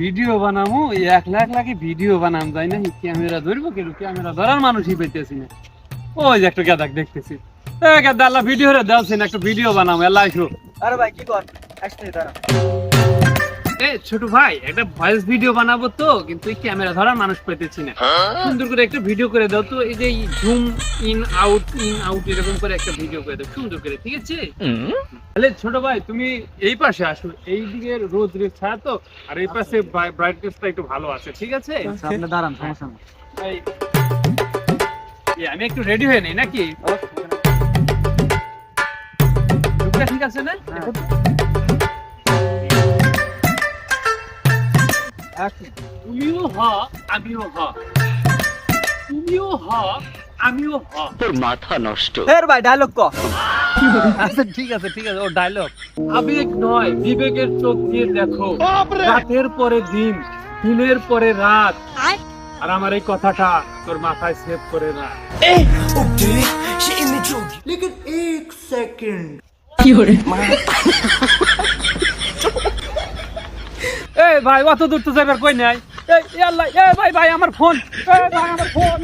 Video বানামু, একলা একলা কি ভিডিও বানাম যায় না? ক্যামেরা ধরবো কেন? ক্যামেরা ধরার মানুষই পাইতেছি না। ওই যে একটা গাদাক দেখতেছি, গাদা আল্লাহ ভিডিও রে দেওয়াছি না, একটু ভিডিও বানাম এলা আইসো। আরে ভাই কি কর, আসতে দাঁড়া। ছোট ভাই একটা ভয়েস ভিডিও বানাবো তো, কিন্তু এই ক্যামেরা ধরার মানুষ পেতেছি না। সুন্দর করে একটা ভিডিও করে দাও তো, এই যে জুম ইন আউট এরকম করে একটা ভিডিও করে দাও সুন্দর করে, ঠিক আছে? তাহলে ছোট ভাই তুমি এই পাশে আসো, এই দিকে রোদ ছায়া তো, আর এই পাশে ব্রাইটনেসটা একটু ভালো আছে, ঠিক আছে? সামনে দাঁড়ান, সমস্যা নেই। আমি একটু রেডি হয়ে নেই নাকি? লুকটা ঠিক আছে না? তুমিও হ আমিও হ, তুমিও হ আমিও হ। তোর মাথা নষ্ট। ফের ভাই ডায়লগ ক। আচ্ছা ঠিক আছে ঠিক আছে, ও ডায়লগ। আবেগ নয় বিবেকের চোখ দিয়ে দেখো, রাতের পরে দিন, দিনের পরে রাত, আর আমার এই কথাটা তোর মাথায় সেভ করে না। लेकिन एक सेकंड এই ভাই অত দূর তো যাবার কই নাই। এই আল্লাহ, ভাই ভাই আমার ফোন, ভাই আমার ফোন।